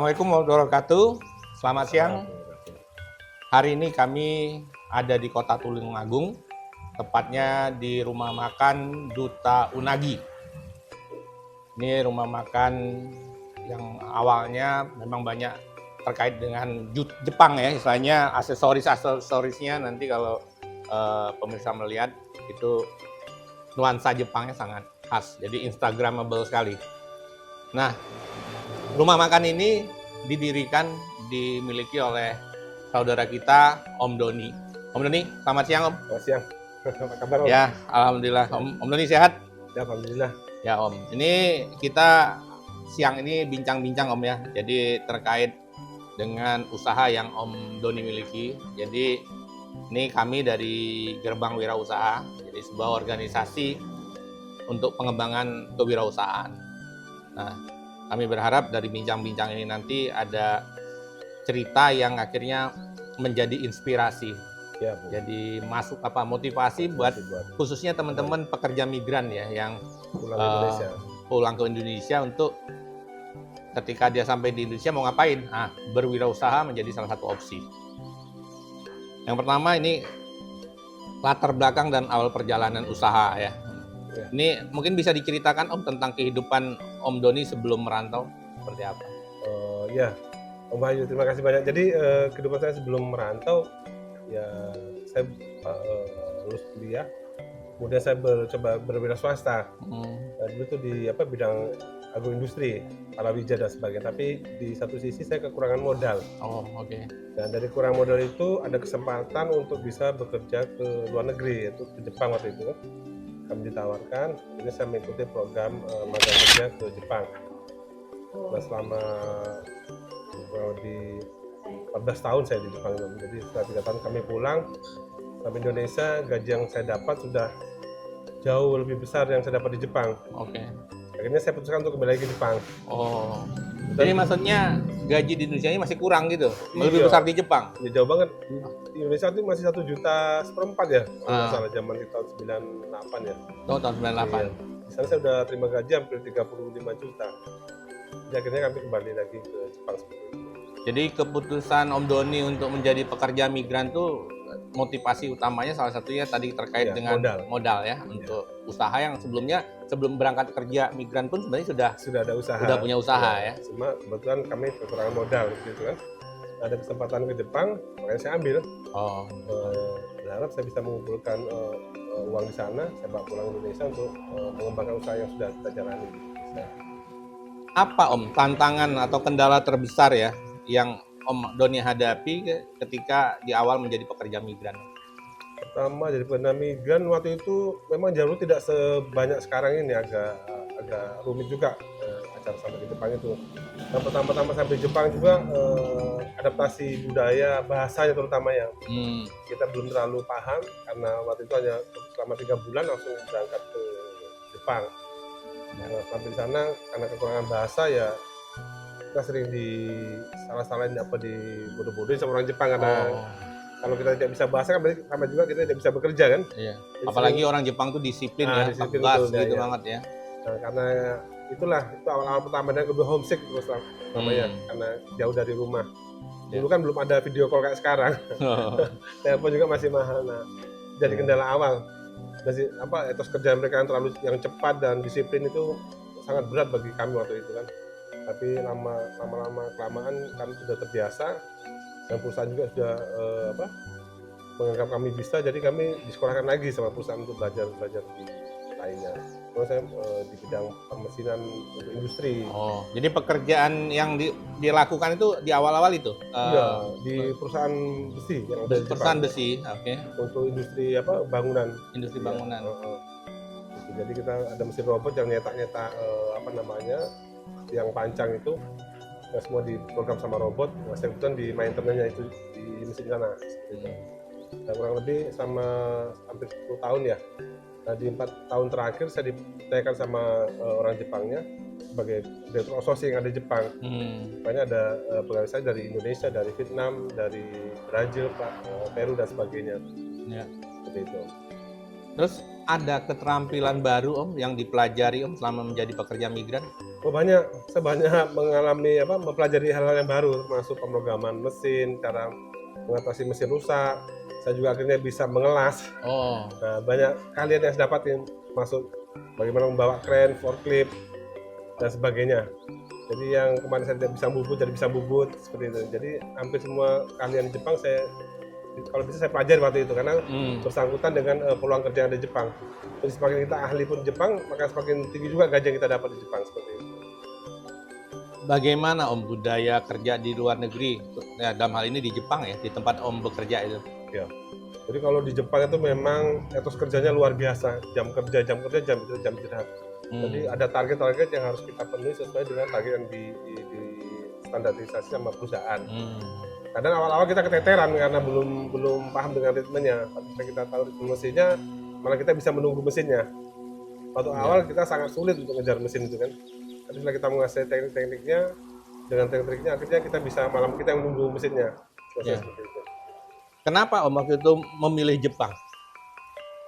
Assalamualaikum warahmatullahi wabarakatuh. Selamat siang. Hari ini kami ada di Kota Tulungagung, tepatnya di rumah makan Duta Unagi. Ini rumah makan yang awalnya memang banyak terkait dengan Jepang ya, istilahnya aksesorisnya nanti kalau pemirsa melihat itu nuansa Jepangnya sangat khas, jadi instagramable sekali. Nah, rumah makan ini dimiliki oleh saudara kita, Om Doni. Om Doni, selamat siang Om. Selamat siang. Apa kabar Om? Ya, alhamdulillah. Om Doni sehat? Ya, alhamdulillah. Ya Om, ini kita siang ini bincang-bincang Om ya. Jadi terkait dengan usaha yang Om Doni miliki. Jadi ini kami dari Gerbang Wirausaha, jadi sebuah organisasi untuk pengembangan kewirausahaan. Nah, kami berharap dari bincang-bincang ini nanti ada cerita yang akhirnya menjadi inspirasi. Ya, Bu. Jadi motivasi buat khususnya teman-teman pekerja migran ya yang pulang ke Indonesia untuk ketika dia sampai di Indonesia mau ngapain? Berwirausaha menjadi salah satu opsi. Yang pertama ini latar belakang dan awal perjalanan usaha ya. Ini mungkin bisa diceritakan Om tentang kehidupan Om Doni sebelum merantau seperti apa? Ya, Om Bayu, terima kasih banyak. Jadi kehidupan saya sebelum merantau, ya saya lulus kuliah, kemudian saya coba berwira swasta. Dulu itu di bidang agroindustri, palawija dan sebagainya. Tapi di satu sisi saya kekurangan modal. Oh, oke. Dan dari kurang modal itu ada kesempatan untuk bisa bekerja ke luar negeri, yaitu ke Jepang waktu itu. Kami ditawarkan, ini saya mengikuti program magang kerja ke Jepang. Nah, selama di 14 tahun saya di Jepang. Jadi setelah 3 tahun kami pulang sampai Indonesia, gaji yang saya dapat sudah jauh lebih besar yang saya dapat di Jepang. Oke. Akhirnya saya putuskan untuk kembali lagi ke Jepang. Oh. Jadi maksudnya gaji di Indonesia ini masih kurang gitu, lebih Iya. Besar di Jepang? Ya, jauh banget. Di Indonesia itu masih 1,4 juta ya, kalau nggak salah zaman di tahun 98 ya. Oh, tahun 98. Iya. Di sana saya udah terima gaji hampir 35 juta. Jadi akhirnya kami kembali lagi ke Jepang seperti itu. Jadi keputusan Om Doni untuk menjadi pekerja migran tuh motivasi utamanya salah satunya tadi terkait dengan modal ya, untuk usaha yang sebelum berangkat kerja migran pun sebenarnya sudah ada usaha. Sudah punya usaha ya. Cuma kebetulan kami kekurangan modal gitu kan. Ada kesempatan ke Jepang, makanya saya ambil. Berharap saya bisa mengumpulkan uang di sana, saya bawa pulang ke Indonesia untuk mengembangkan usaha yang sudah kita jalani. Apa Om tantangan atau kendala terbesar ya yang Om Doni hadapi ketika di awal menjadi pekerja migran? Pertama jadi pekerja migran waktu itu memang jalur tidak sebanyak sekarang ini, agak rumit juga acara sampai di Jepang itu. Dan pertama-tama sampai Jepang juga adaptasi budaya, bahasanya terutama ya. Kita belum terlalu paham karena waktu itu hanya selama 3 bulan langsung berangkat ke Jepang. Nah, sampai di sana karena kekurangan bahasa ya kita sering salah-salahin dibodoh-bodohin sama orang Jepang karena kalau kita tidak bisa bahasa kan berarti sama juga kita tidak bisa bekerja kan. Iya. Apalagi orang Jepang tuh disiplin ya, tegas gitu banget ya. Nah, karena itu awal-awal pertama dan kedua homesick terus namanya karena jauh dari rumah. Dulu kan belum ada video call kayak sekarang. Telepon juga masih mahal. Nah, jadi kendala awal. Jadi etos kerja mereka yang cepat dan disiplin itu sangat berat bagi kami waktu itu kan. Tapi lama-lama kelamaan kami sudah terbiasa dan perusahaan juga sudah menganggap kami bisa, jadi kami disekolahkan lagi sama perusahaan untuk belajar di lainnya. Terus saya di bidang permesinan untuk industri. Oh, jadi pekerjaan yang dilakukan itu di awal-awal itu? Iya, di perusahaan besi. Perusahaan besi, oke. Untuk industri bangunan. Industri bangunan. Jadi kita ada mesin robot yang nyetak yang pancang itu, semua diprogram sama robot. Nah, saya kebetulan di maintenance-nya itu di mesin sana. Dan kurang lebih sama hampir 10 tahun ya. Nah, di 4 tahun terakhir saya dipercayakan sama orang Jepangnya sebagai direktur outsourcing yang ada di Jepang. Banyak ada pegawai saya dari Indonesia, dari Vietnam, dari Brazil, Peru dan sebagainya. Ya. Seperti itu. Terus ada keterampilan baru Om yang dipelajari Om selama menjadi pekerja migran? Oh banyak, saya banyak mengalami mempelajari hal-hal yang baru, termasuk pemrograman mesin, cara mengatasi mesin rusak. Saya juga akhirnya bisa mengelas. Oh, Nah, banyak kalian yang saya dapatin, masuk bagaimana membawa kren, forklift, dan sebagainya. Jadi yang kemarin saya tidak bisa bubut, jadi bisa bubut seperti itu. Jadi hampir semua kalian di Jepang kalau bisa saya pelajari waktu itu karena bersangkutan dengan peluang kerja yang ada di Jepang. Jadi semakin kita ahli pun di Jepang, maka semakin tinggi juga gaji yang kita dapat di Jepang seperti itu. bagaimana Om budaya kerja di luar negeri? Ya, dalam hal ini di Jepang ya, di tempat Om bekerja itu. Ya. Jadi kalau di Jepang itu memang etos kerjanya luar biasa. Jam kerja, jam istirahat. Jadi ada target-target yang harus kita penuhi sesuai dengan target yang di standarisasi sama perusahaan. Kadang awal-awal kita keteteran karena belum paham dengan ritmenya. Tapi kita tahu ritme mesinnya, malah kita bisa menunggu mesinnya. Waktu awal kita sangat sulit untuk ngejar mesin itu kan. Tapi setelah kita menguasai teknik-tekniknya, dengan teknik-tekniknya akhirnya kita bisa malam kita yang menunggu mesinnya. Seperti itu. Kenapa Om waktu itu memilih Jepang?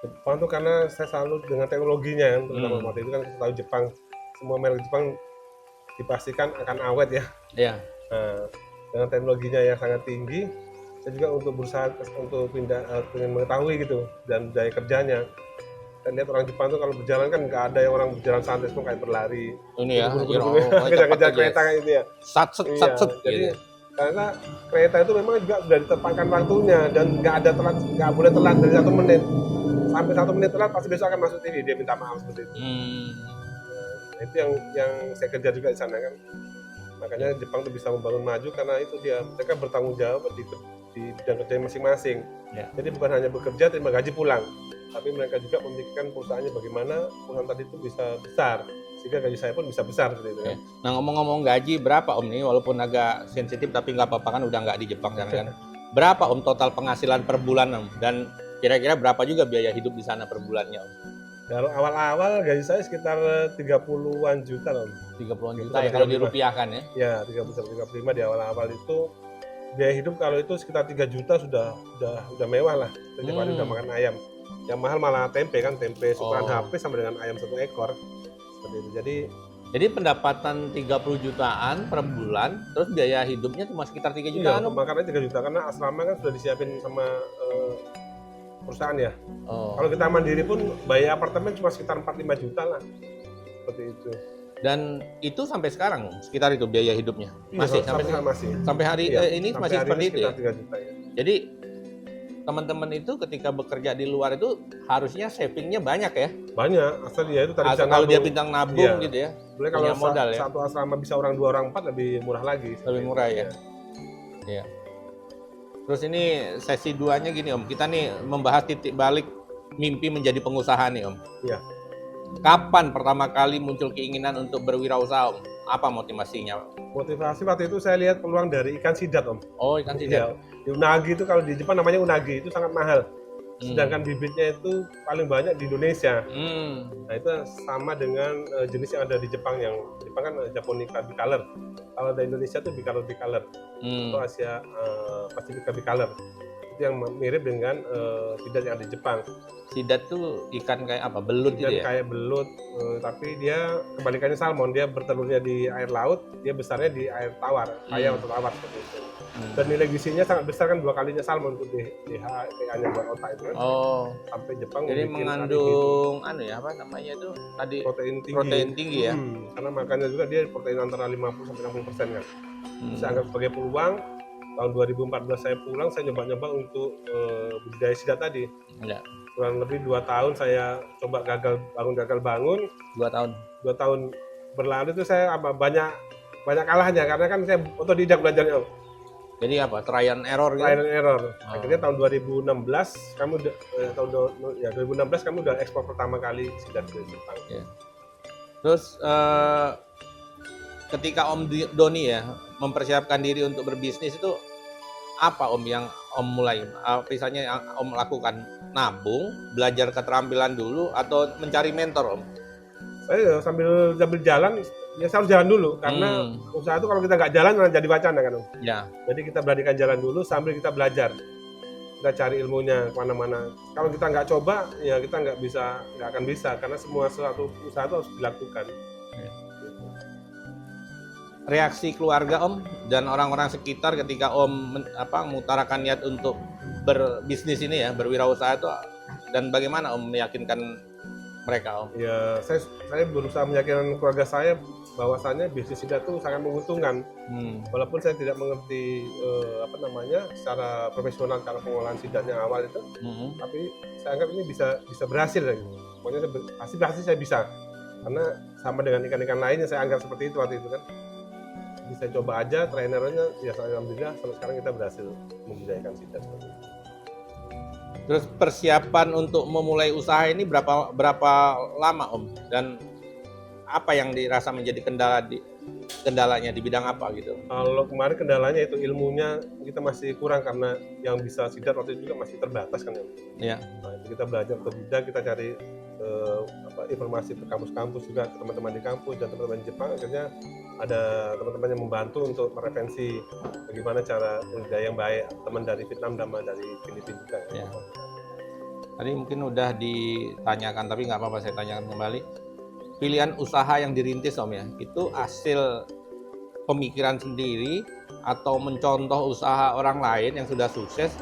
Jepang tuh karena saya salut dengan teknologinya kan, terutama waktu itu kan kita tahu Jepang, semua merek Jepang dipastikan akan awet ya. Iya. Nah, dengan teknologinya yang sangat tinggi, saya juga untuk berusaha untuk ingin mengetahui gitu dan budaya kerjanya. Dan lihat orang Jepang tuh kalau berjalan kan nggak ada yang orang berjalan santai semua kayak berlari. Ini ya, kejar-kejar kereta kayak itu ya. Satset Jadi karena kereta itu memang juga sudah ditepatkan waktunya dan nggak ada telat, nggak boleh telat dari 1 menit sampai 1 menit telat pasti besok akan masuk TV, dia minta maaf seperti itu. Nah, itu yang saya kerja juga di sana kan. Makanya Jepang tuh bisa membangun maju karena itu dia mereka bertanggung jawab di bidang kerja masing-masing. Jadi bukan hanya bekerja terima gaji pulang, tapi mereka juga memikirkan perusahaannya bagaimana perusahaan tadi itu bisa besar sehingga gaji saya pun bisa besar seperti itu kan. Nah ngomong-ngomong gaji berapa Om nih, walaupun agak sensitif tapi nggak apa-apa kan udah nggak di Jepang kan. Berapa Om total penghasilan per bulan Om? Dan kira-kira berapa juga biaya hidup di sana per bulannya Om? Kalau awal-awal gaji saya sekitar 30-an juta Om. 30-an juta ya kalau dirupiahkan ya? Ya 30-35 di awal-awal itu. Biaya hidup kalau itu sekitar 3 juta sudah mewah lah. Setiap hari udah makan ayam. Yang mahal malah tempe kan, tempe sukaan HP sama dengan ayam 1 ekor. Seperti itu. Jadi pendapatan 30 jutaan per bulan, terus biaya hidupnya cuma sekitar 3 jutaan? Iya, makannya 3 juta karena asrama kan sudah disiapin sama perusahaan ya. Kalau kita mandiri pun bayar apartemen cuma sekitar 4-5 juta lah. Seperti itu. Dan itu sampai sekarang sekitar itu biaya hidupnya? Masih? Iya, sampai hari ini sampai masih hari seperti itu ya? 3 juta ya. Jadi teman-teman itu ketika bekerja di luar itu harusnya savingnya banyak ya? Banyak, asal dia itu tadi bisa kalau nabung. dia bintang nabung gitu ya? Boleh kalau modal ya? satu asrama bisa orang 2, orang 4 lebih murah lagi. Lebih murah ya? Iya. Terus ini sesi 2-nya gini Om, kita nih membahas titik balik mimpi menjadi pengusaha nih Om. Iya. Kapan pertama kali muncul keinginan untuk berwirausaha Om? Apa motivasinya? Motivasi waktu itu saya lihat peluang dari ikan sidat Om. Oh ikan sidat. Di unagi itu kalau di Jepang namanya unagi itu sangat mahal. Sedangkan bibitnya itu paling banyak di Indonesia. Nah itu sama dengan jenis yang ada di Jepang kan Japonica bicolor. Kalau di Indonesia itu bicolor. Itu Asia Pacifica bicolor. Itu yang mirip dengan sidat yang ada di Jepang. Sidat tuh ikan kayak apa? Belut gitu ya? Kayak belut, tapi dia kebalikannya salmon. Dia bertelurnya di air laut, dia besarnya di air tawar, kayak atau tawar seperti itu. Dan nilai gizinya sangat besar kan 2 kalinya salmon untuk DHA-nya buat otak itu kan. Sampai Jepang jadi mengandung apa namanya itu tadi protein tinggi ya. Karena makannya juga dia protein antara 50-60% kan. Saya anggap sebagai peluang. Tahun 2014 saya pulang, saya nyoba-nyoba untuk budidaya sidat tadi. Ya. Kurang lebih 2 tahun saya coba gagal bangun. 2 tahun. 2 tahun berlalu itu saya banyak kalahnya karena kan saya otodidak belajarnya. Jadi apa? Trial and error gitu? Trial and error. Akhirnya tahun 2016 kami udah ekspor pertama kali sidat ke Jepang. Ya. Terus ketika Om Doni ya mempersiapkan diri untuk berbisnis itu apa Om yang Om mulai? Misalnya yang Om lakukan nabung, belajar keterampilan dulu atau mencari mentor Om? Saya sambil jalan, ya saya harus jalan dulu karena usaha itu kalau kita nggak jalan jadi wacana kan Om. Ya. Jadi kita beranikan jalan dulu sambil kita belajar. Kita cari ilmunya kemana-mana. Kalau kita nggak coba, ya kita nggak akan bisa karena semua suatu usaha itu harus dilakukan. reaksi keluarga Om dan orang-orang sekitar ketika Om mengutarakan niat untuk berbisnis ini ya, berwirausaha itu, dan bagaimana Om meyakinkan mereka Om? Ya, saya berusaha meyakinkan keluarga saya bahwasannya bisnis sidat itu sangat menguntungkan. Walaupun saya tidak mengerti secara profesional cara pengolahan sidat yang awal itu, tapi saya anggap ini bisa berhasil lagi. Pokoknya pasti saya bisa. Karena sama dengan ikan-ikan lainnya saya anggap seperti itu waktu itu kan. Bisa coba aja, trainernya ya alhamdulillah sampai sekarang kita berhasil membudidayakan sidat seperti itu. Terus persiapan untuk memulai usaha ini berapa lama Om? Dan apa yang dirasa menjadi kendalanya di bidang apa gitu? Kalau kemarin kendalanya itu ilmunya kita masih kurang karena yang bisa sidat waktu itu juga masih terbatas kan ya. Iya. Nah, itu kita belajar otodidak, kita cari informasi ke kampus-kampus juga, ke teman-teman di kampus dan teman-teman di Jepang. Akhirnya ada teman-teman yang membantu untuk mereferensi bagaimana cara budidaya yang baik, teman dari Vietnam dan dari Filipina juga ya. Tadi mungkin udah ditanyakan tapi nggak apa-apa saya tanyakan kembali. Pilihan usaha yang dirintis Om ya, itu hasil pemikiran sendiri atau mencontoh usaha orang lain yang sudah sukses,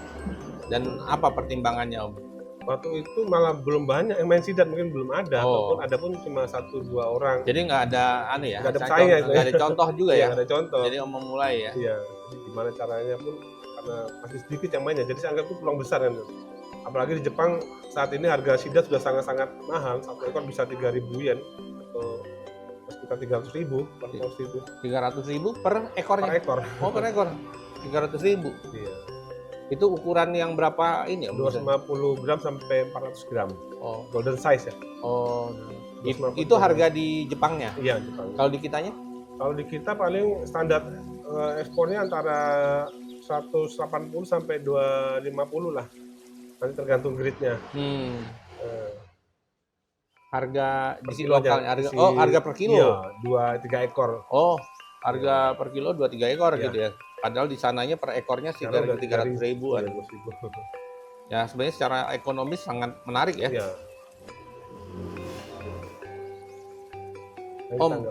dan apa pertimbangannya Om? Waktu itu malah belum banyak yang main sidat, mungkin belum ada, ataupun ada pun cuma 1-2 orang. Jadi nggak ada nggak ada pesaing ya, nggak ada contoh juga ya? Nggak ada contoh. Jadi Om memulai ya? Iya, gimana caranya pun karena masih sedikit yang mainnya, jadi saya anggap itu peluang besar kan. Apalagi di Jepang saat ini harga sidat sudah sangat-sangat mahal, satu ekor bisa 3.000 yen atau sekitar 300.000 per porsi itu. 300.000 per ekornya? Per ekor. Oh, per ekor. 300.000. Iya. Itu ukuran yang berapa ini? 250 gram sampai 400 gram. Oh, Golden size ya. Oh, 250 itu gram. harga di Jepangnya? Iya, Jepang. Kalau di kitanya? Kalau di kita paling standar ekspornya antara 180 sampai 250 lah. Nanti tergantung grade-nya. Harga di sini kilo lokalnya, aja. harga per kilo? Iya, 2-3 ekor. Oh, harga per kilo 2-3 ekor Iya. gitu ya? Padahal di sananya per ekornya sekitar 300.000-an. Ya, sebenarnya secara ekonomis sangat menarik ya. Iya. Om,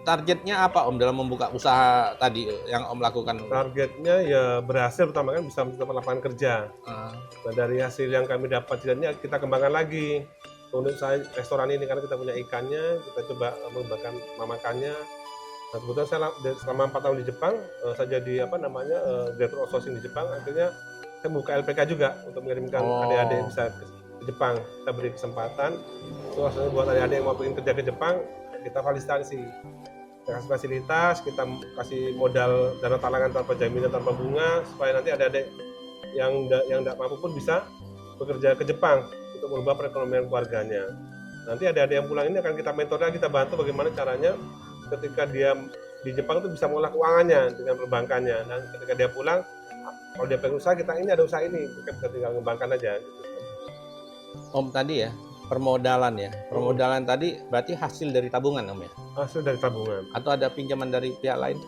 targetnya apa Om dalam membuka usaha tadi yang Om lakukan? Targetnya ya berhasil, pertama kan bisa menciptakan lapangan kerja. Nah, dari hasil yang kami dapat sidanya kita kembangkan lagi untuk usaha restoran ini, karena kita punya ikannya, kita coba mengembangkan memakannya. Nah, kebetulan saya selama 4 tahun di Jepang, saya jadi director of sourcing di Jepang. Akhirnya saya buka LPK juga untuk mengirimkan adik-adik bisa ke Jepang. Kita beri kesempatan, soalnya buat adik-adik yang mau ingin kerja ke Jepang, kita fasilitasi, kita kasih fasilitas, kita kasih modal dana talangan tanpa jaminan, tanpa bunga, supaya nanti adik-adik yang tidak mampu pun bisa bekerja ke Jepang untuk merubah perekonomian keluarganya. Nanti adik-adik yang pulang ini akan kita mentorkan, kita bantu bagaimana caranya ketika dia di Jepang itu bisa mengolah keuangannya dengan perbankannya, dan ketika dia pulang, kalau dia pengen usaha, kita ini ada usaha ini, kita tinggal mengembangkan aja. Om tadi ya, permodalan ya. Permodalan tadi berarti hasil dari tabungan Om ya? Hasil dari tabungan. Atau ada pinjaman dari pihak lain?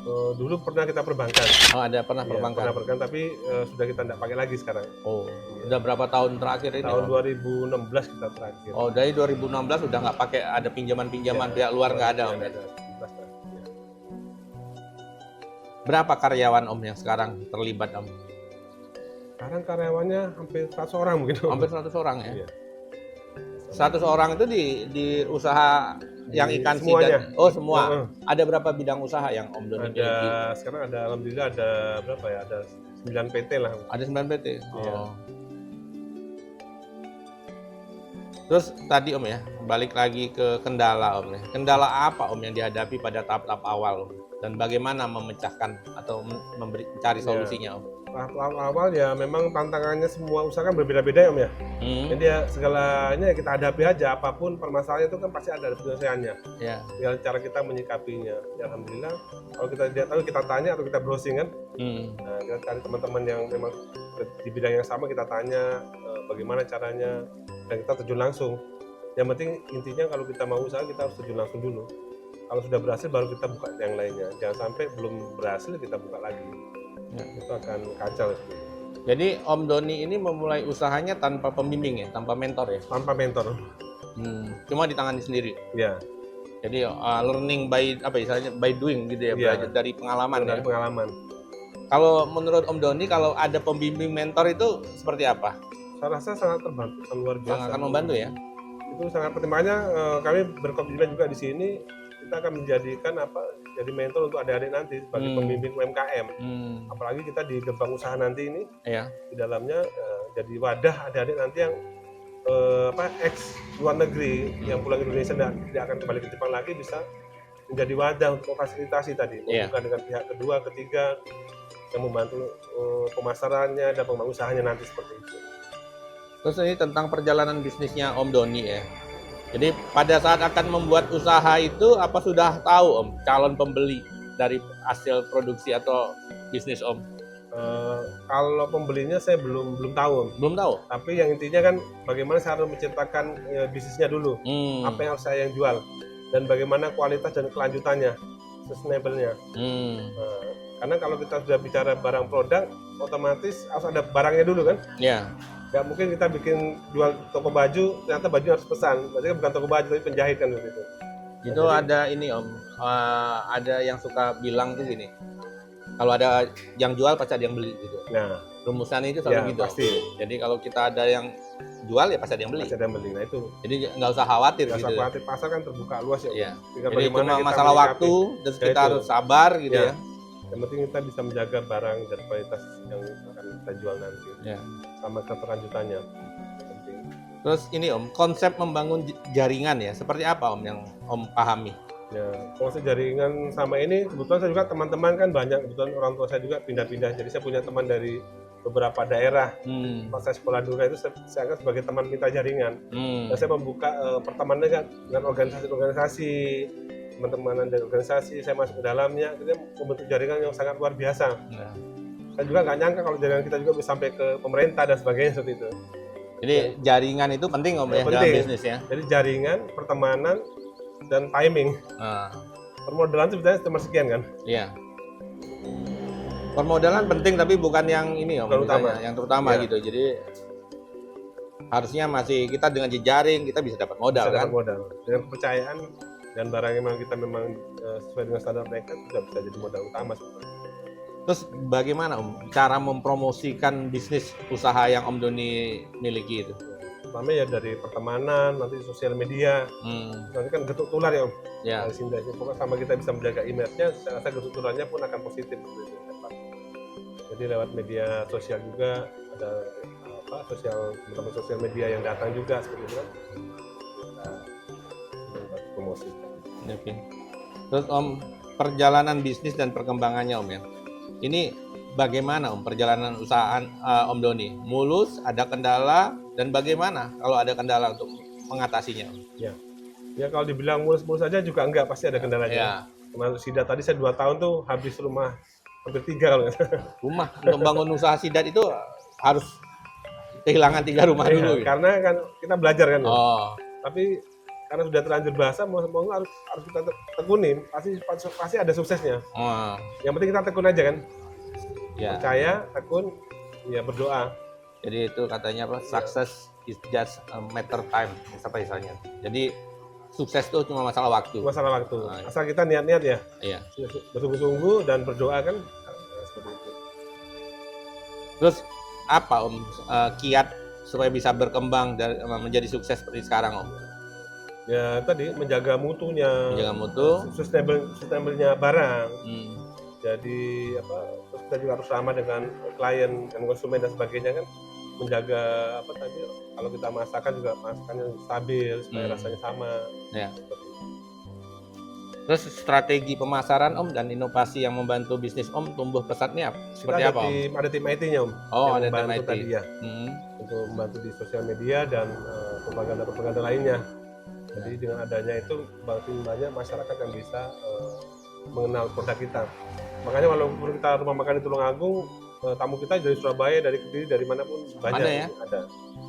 Dulu pernah kita perbankan. Oh, ada pernah perbankan? Pernah perbankan, tapi sudah kita tidak pakai lagi sekarang. Oh, udah berapa tahun terakhir ini? Tahun 2016 kita terakhir. Oh, dari 2016 udah nggak pakai, ada pinjaman-pinjaman pihak luar nggak ada Om? Ada. Berapa karyawan Om yang sekarang terlibat Om? Sekarang karyawannya hampir 100 orang mungkin. Hampir 100 orang ya? Iya. 100 orang itu di usaha yang ikan semuanya. sidat? Oh, semua? Ada berapa bidang usaha yang Om Doni miliki? Sekarang ada, alhamdulillah ada berapa ya? Ada 9 PT lah. Ada 9 PT? Iya. Oh. Terus tadi Om ya, balik lagi ke kendala Om ya. Kendala apa Om yang dihadapi pada tahap-tahap awal Om? Dan bagaimana memecahkan atau mencari solusinya Om? Tahap awal ya memang tantangannya semua usaha kan berbeda-beda ya Om ya. Jadi ya segalanya kita hadapi aja, apapun permasalahannya itu kan pasti ada penyelesaiannya. Ya. Tinggal cara kita menyikapinya. Ya alhamdulillah kalau kita tidak tahu kita tanya atau kita browsing kan. Nah, kita cari teman-teman yang memang di bidang yang sama, kita tanya bagaimana caranya, dan kita terjun langsung. Yang penting intinya kalau kita mau usaha kita harus terjun langsung dulu. Kalau sudah berhasil baru kita buka yang lainnya. Jangan sampai belum berhasil kita buka lagi. Ya, itu akan kacau. Jadi Om Doni ini memulai usahanya tanpa pembimbing ya, tanpa mentor ya? Tanpa mentor. Cuma ditangani sendiri? Ya. Jadi learning by apa istilahnya by doing gitu ya, Iya. belajar dari pengalaman Dari ya. pengalaman. Kalau menurut Om Doni, kalau ada pembimbing mentor itu seperti apa? Saya rasa sangat terbantu, luar biasa. Sangat akan membantu ya. Itu sangat penting. Makanya kami berkomitmen juga di sini kita akan menjadikan jadi mentor untuk adik-adik nanti sebagai pembimbing UMKM. Apalagi kita di gerbang usaha nanti ini Iya. di dalamnya jadi wadah adik-adik nanti yang ex luar negeri yang pulang ke Indonesia tidak akan kembali ke Jepang lagi, bisa menjadi wadah untuk memfasilitasi tadi, bukan dengan pihak kedua, ketiga yang membantu pemasarannya dan pengembangan usahanya nanti seperti itu. Terus ini tentang perjalanan bisnisnya Om Doni ya. Jadi pada saat akan membuat usaha itu apa sudah tahu Om calon pembeli dari hasil produksi atau bisnis Om? Kalau pembelinya saya belum tahu Om. Belum tahu. Tapi yang intinya kan bagaimana saya harus menciptakan bisnisnya dulu. Apa yang harus saya jual dan bagaimana kualitas dan kelanjutannya, sustainable-nya. Karena kalau kita sudah bicara barang produk, otomatis harus ada barangnya dulu kan? Iya. Nggak mungkin kita bikin jual toko baju, ternyata bajunya harus pesan. Berarti kan bukan toko baju, tapi penjahit kan gitu. Itu ada ini Om, ada yang suka bilang tuh gini, kalau ada yang jual pasti ada yang beli gitu. Nah, rumusan itu selalu gitu. Pasti. Jadi kalau kita ada yang jual ya pasti ada yang beli. Pasti ada yang beli. Nah itu. Jadi nggak usah khawatir Nggak gitu. usah khawatir, pasar kan terbuka luas ya. Iya. Jadi cuma masalah waktu dan kita harus sabar gitu ya. Yang penting kita bisa menjaga barang dan kualitas yang akan kita jual nanti. Ya. Sama keberlanjutannya. Penting. Terus ini Om, konsep membangun jaringan ya, seperti apa Om yang Om pahami? Ya, konsep jaringan sama ini kebetulan saya juga teman-teman kan banyak, kebetulan orang tua saya juga pindah-pindah. Jadi saya punya teman dari beberapa daerah. Pas saya sekolah dulu itu saya anggap sebagai teman minta jaringan. Dan saya membuka pertemanan dengan organisasi-organisasi, teman-temanan dari organisasi, saya masuk ke dalamnya, kita membentuk jaringan yang sangat luar biasa. Ya. Saya juga nggak nyangka kalau jaringan kita juga bisa sampai ke pemerintah dan sebagainya seperti itu. Jadi jaringan itu penting Om ya dalam bisnis ya. Jadi jaringan, pertemanan, dan timing. Permodalan sebenarnya cuma sekian kan? Iya. Permodalan penting tapi bukan yang ini Om, yang terutama gitu. Jadi harusnya masih kita dengan jejaring kita bisa dapat modal bisa kan? Dapat modal. Dengan kepercayaan dan barang yang kita memang sesuai dengan standar mereka juga bisa jadi modal utama sebenarnya. Terus bagaimana Om cara mempromosikan bisnis usaha yang Om Doni miliki itu? Pertama ya dari pertemanan, nanti sosial media. Nanti kan getuk tular ya Om. Ya. Pokoknya sama kita bisa menjaga image-nya, saya rasa getuk tularnya pun akan positif. Jadi lewat media sosial juga ada teman-teman sosial media yang datang juga seperti itu kan. Kita promosikan. Oke. Terus Om perjalanan bisnis dan perkembangannya Om ya. Ini bagaimana Om perjalanan usaha Om Doni? Mulus, ada kendala, dan bagaimana kalau ada kendala untuk mengatasinya? Ya kalau dibilang mulus-mulus saja juga enggak, pasti ada kendalanya. Ya. Termasuk sidat tadi saya 2 tahun tuh habis rumah hampir 3 kalau nggak salah. Rumah untuk membangun usaha sidat itu harus kehilangan 3 rumah dulu. Ya, karena kan kita belajar kan. Tapi karena sudah terlanjur bahasa, mau harus kita tekunin, pasti ada suksesnya. Yang penting kita tekun aja kan. Ya. Percaya, tekun, ya berdoa. Jadi itu katanya apa? Success is just a matter time, apa istilahnya. Jadi sukses itu cuma masalah waktu. Masalah waktu. Asal kita niat-niat ya. Iya. Bersungguh-sungguh dan berdoa kan. Seperti itu. Terus apa Om kiat supaya bisa berkembang dan menjadi sukses seperti sekarang Om? Ya tadi menjaga mutunya. Menjaga mutu. Sustainable-nya barang. Jadi terus kita juga harus ramah dengan klien dan konsumen dan sebagainya kan, menjaga kalau kita masakan juga masakannya stabil supaya rasanya sama. Ya. Terus strategi pemasaran Om dan inovasi yang membantu bisnis Om tumbuh pesatnya seperti apa Om? Ada tim IT-nya Om. Ada tim IT tadi ya. Untuk membantu di sosial media dan propaganda lainnya. Jadi dengan adanya itu banyak masyarakat yang bisa mengenal produk kita. Makanya walaupun kita rumah makan di Tulungagung, tamu kita dari Surabaya, dari Kediri, dari manapun banyak. Ada ya? Ada.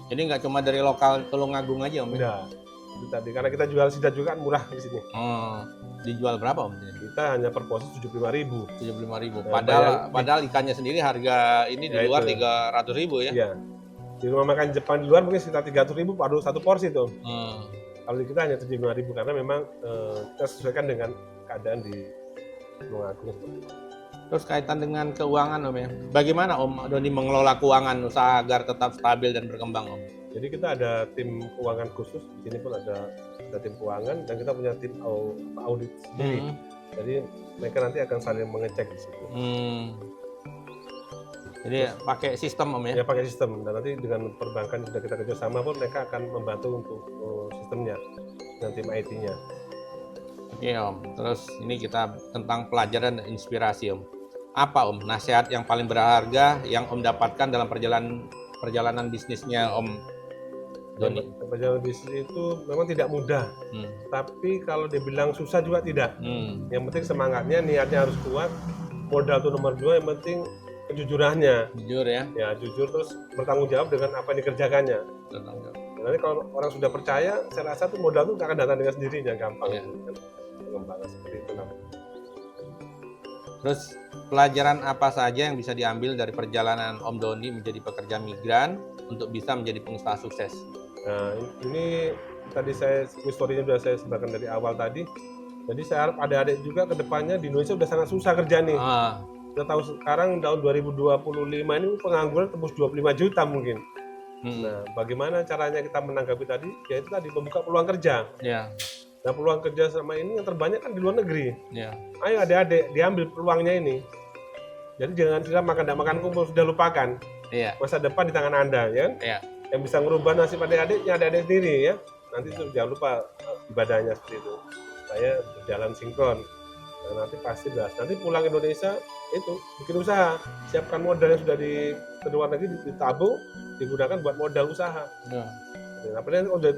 Jadi nggak cuma dari lokal Tulungagung aja Om? Udah. Itu tadi, karena kita jual sidat juga kan murah di sini. Dijual berapa Om? Kita hanya per porsi 75.000. 75.000. Padahal ikannya sendiri harga ini di luar 300.000 ya? Iya. Di rumah makan Jepang di luar mungkin sekitar 300.000 baru 1 porsi tuh. Kalau di kita hanya 75.000 karena memang kita sesuaikan dengan keadaan di Tulungagung. Terus kaitan dengan keuangan Om ya, bagaimana Om Doni mengelola keuangan usaha agar tetap stabil dan berkembang Om? Jadi kita ada tim keuangan khusus, di sini pun ada tim keuangan dan kita punya tim audit sendiri. Jadi mereka nanti akan saling mengecek di situ. Jadi pakai sistem Om ya? Ya pakai sistem, dan nanti dengan perbankan sudah kita kerjasama pun mereka akan membantu untuk sistemnya dengan tim IT-nya. Oke Om, terus ini kita tentang pelajaran dan inspirasi Om. Apa Om nasihat yang paling berharga yang Om dapatkan dalam perjalanan bisnisnya Om Doni? Perjalanan bisnis itu memang tidak mudah, tapi kalau dibilang susah juga tidak. Yang penting semangatnya, niatnya harus kuat. Modal itu nomor 2, yang penting kejujurannya. Jujur ya? Ya jujur, terus bertanggung jawab dengan apa yang dikerjakannya. Nanti kalau orang sudah percaya, saya rasa tuh modal itu akan datang dengan sendirinya, gampang. Ya. Pengembangan seperti itu. Terus pelajaran apa saja yang bisa diambil dari perjalanan Om Doni menjadi pekerja migran untuk bisa menjadi pengusaha sukses? Nah ini tadi story-nya sudah saya sebarkan dari awal tadi. Jadi saya harap adik-adik juga ke depannya di Indonesia sudah sangat susah kerja nih. Kita tahu sekarang tahun 2025 ini pengangguran tembus 25 juta mungkin. Nah bagaimana caranya kita menanggapi tadi? Yaitu tadi membuka peluang kerja. Nah peluang kerja sama ini yang terbanyak kan di luar negeri. Ayo adik-adik diambil peluangnya ini. Jadi jangan kita makan kumpul sudah lupakan. Masa depan di tangan Anda ya. Yang bisa merubah nasib adik-adik ya adik-adik sendiri ya. Nanti jangan lupa ibadahnya seperti itu. Saya berjalan sinkron. Nah, nanti pasti belas. Nanti pulang Indonesia itu bikin usaha. Siapkan modal yang sudah di luar negeri ditabung, digunakan buat modal usaha. Nah, udah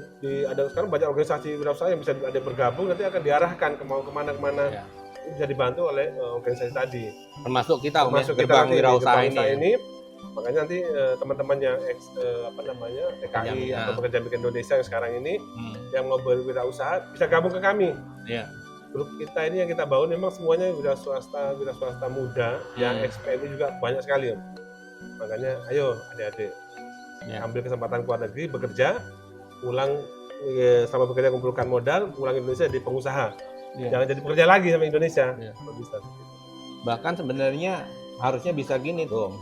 ada sekarang banyak organisasi wirausaha yang bisa ada bergabung, nanti akan diarahkan kemana bisa dibantu oleh organisasi tadi. Termasuk kita, gerbang wirausaha ini. Makanya nanti teman-teman yang TKI atau pekerja migran Indonesia yang sekarang ini yang mau berwirausaha bisa gabung ke kami. Grup kita ini yang kita bangun memang semuanya wira swasta muda, yang XPNI juga banyak sekali. Makanya ayo adik-adik. Ambil kesempatan keluar negeri, bekerja, pulang selama bekerja kumpulkan modal, pulang Indonesia jadi pengusaha. Jangan jadi pekerja lagi sama Indonesia. Bisa. Bahkan sebenarnya harusnya bisa gini tuh,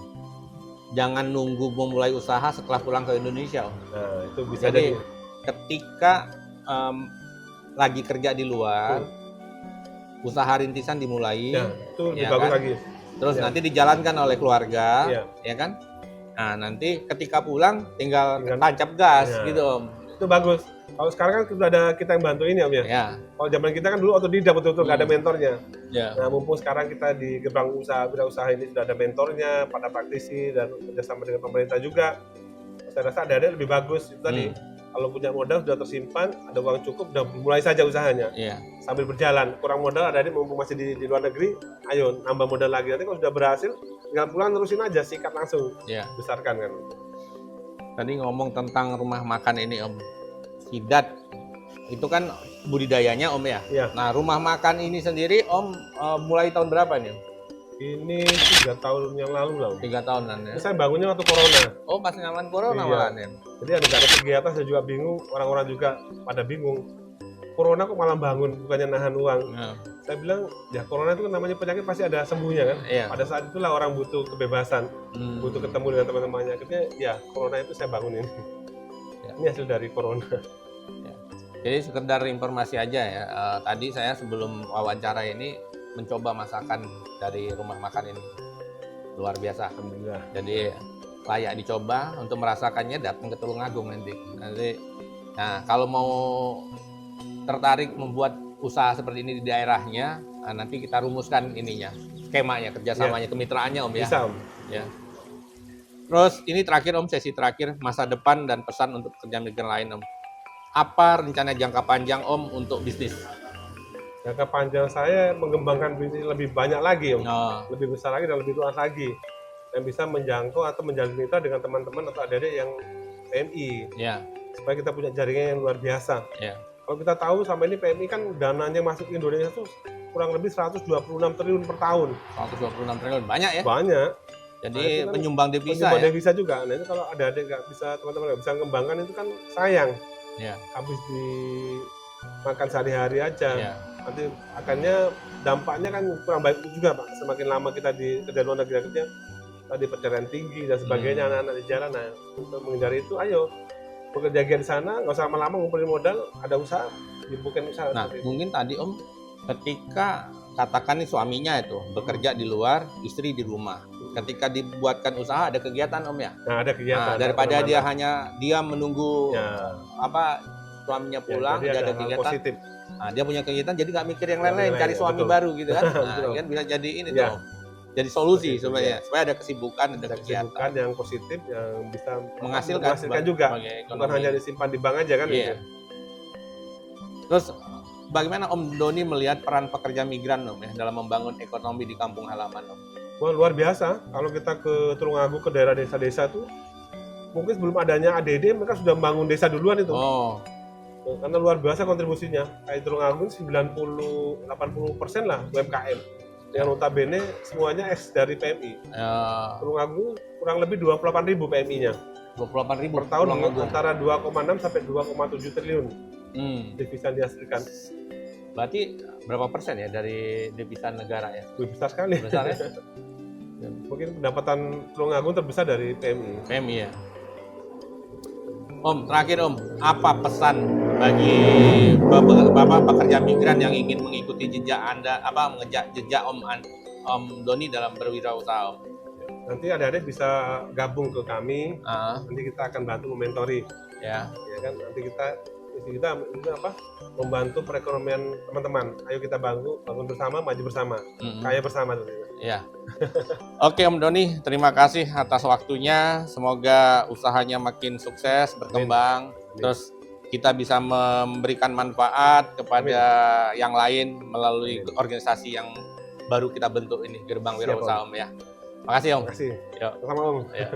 jangan nunggu memulai usaha setelah pulang ke Indonesia. Nah itu bisa. Jadi ketika lagi kerja di luar, usaha rintisan dimulai, itu lebih bagus lagi. Terus nanti dijalankan oleh keluarga, ya kan? Nah, nanti ketika pulang tinggal tancap gas gitu Om. Itu bagus. Kalau sekarang kan sudah ada kita yang bantu ini Om ya. Kalau zaman kita kan dulu otodidak betul-betul nggak ada mentornya. Nah mumpung sekarang kita di gerbang wirausaha ini sudah ada mentornya, pada praktisi dan kerjasama dengan pemerintah juga. Saya rasa ada lebih bagus itu tadi. Kalau punya modal sudah tersimpan, ada uang cukup, udah mulai saja usahanya. Sambil berjalan, kurang modal adik-adik mumpung masih di luar negeri, ayo nambah modal lagi. Nanti kalau sudah berhasil, tinggal pulang terusin aja, sikat langsung, besarkan kan. Tadi ngomong tentang rumah makan ini Om, Sidat, itu kan budidayanya Om ya? Nah rumah makan ini sendiri Om mulai tahun berapa nih Om? Ini 3 tahun yang lalu lah. 3 tahunan ya? Saya bangunnya waktu Corona. Oh pas zaman Corona malah ya? Jadi ada kegiatan, saya juga bingung, orang-orang juga pada bingung. Corona kok malah bangun, bukannya nahan uang. Saya bilang, ya Corona itu kan namanya penyakit pasti ada sembuhnya kan. Pada saat itulah orang butuh kebebasan, butuh ketemu dengan teman-temannya. Akhirnya ya Corona itu saya bangunin. Ini hasil dari Corona. Jadi sekedar informasi aja ya, tadi saya sebelum wawancara ini mencoba masakan dari rumah makan ini. Luar biasa. Alhamdulillah. Jadi layak dicoba, untuk merasakannya datang ke Tulungagung nanti. Nah kalau mau tertarik membuat usaha seperti ini di daerahnya, nanti kita rumuskan ininya, skemanya, kerjasamanya, kemitraannya Om ya. Bisa Om. Ya. Terus ini terakhir Om, sesi terakhir, masa depan dan pesan untuk pekerja migran lain Om. Apa rencana jangka panjang Om untuk bisnis? Jangka panjang saya mengembangkan bisnis lebih banyak lagi Om. Lebih besar lagi dan lebih luas lagi. Yang bisa menjangkau atau menjalin mitra dengan teman-teman atau adik-adik yang PMI. Supaya kita punya jaringan yang luar biasa. Kalau kita tahu sama ini PMI kan dananya masuk ke Indonesia tuh kurang lebih 126 triliun per tahun. 126 triliun, banyak ya? Banyak. Jadi penyumbang devisa penyumbang devisa juga. Nah itu kalau ada nggak bisa, teman-teman nggak bisa mengembangkan itu kan sayang. Ya. habis dimakan sehari-hari aja. Ya. Nanti akhirnya dampaknya kan kurang baik juga Pak. Semakin lama kita di kerja luar negeri kerja, tadi perceraian tinggi dan sebagainya, anak-anak di jalan. Nah, untuk menghindari itu, ayo bekerja di sana, nggak usah lama-lama ngumpulin modal, ada usaha, dibuka usaha. Nah, seperti itu. mungkin tadi Om, ketika katakan nih suaminya itu bekerja di luar, istri di rumah. Ketika dibuatkan usaha ada kegiatan Om ya. Nah, ada kegiatan. Nah, daripada dia kemana-mana. hanya menunggu Ya, apa suaminya pulang, jadi dia ada hal kegiatan. positif. Nah, dia punya kegiatan jadi nggak mikir yang Nggak lain-lain, mikir cari lain, suami betul. baru gitu kan. Nah, Betul. kan bisa jadi ini Ya. tuh. Jadi solusi Positif, sebenarnya, ya. supaya ada kesibukan, ada Ada kegiatan. kesibukan yang positif yang bisa Menghasilkan juga, sebagai bukan ekonomi. hanya disimpan di bank aja kan. Iya. Gitu. Terus bagaimana Om Doni melihat peran pekerja migran Om ya dalam membangun ekonomi di kampung halaman Om? Wah, luar biasa. Kalau kita ke Tulungagung, ke daerah desa-desa tuh, mungkin sebelum adanya ADD mereka sudah membangun desa duluan itu. Oh, Karena luar biasa kontribusinya. Kayak Tulungagung 90-80% lah UMKM. Yang notabene semuanya ex dari PMI. Tulungagung kurang lebih 28.000 PMI-nya. 28.000 Per tahun Tulungagung. antara 2,6 sampai 2,7 triliun devisa dihasilkan. Berarti berapa persen ya dari devisa negara ya? Lebih besar sekali. Besar ya? Mungkin pendapatan Tulungagung terbesar dari PMI. PMI ya. Om, terakhir Om, apa pesan bagi Bapak pekerja migran yang ingin mengikuti jejak Anda, mengejar jejak Om Doni dalam berwirausaha Om? Nanti adik-adik bisa gabung ke kami, Ah, nanti kita akan bantu mementori, ya. ya kan? Nanti kita membantu perekonomian teman-teman. Ayo kita bangun bersama, maju bersama, kaya bersama tentunya. Ya. Oke Om Doni, terima kasih atas waktunya. Semoga usahanya makin sukses, berkembang. Amin. Terus kita bisa memberikan manfaat kepada yang lain melalui Amin. organisasi yang baru kita bentuk ini, Gerbang Siap, Wirausaha Om ya. Makasih Om. Terima kasih. Yuk. Sama Om. Ya.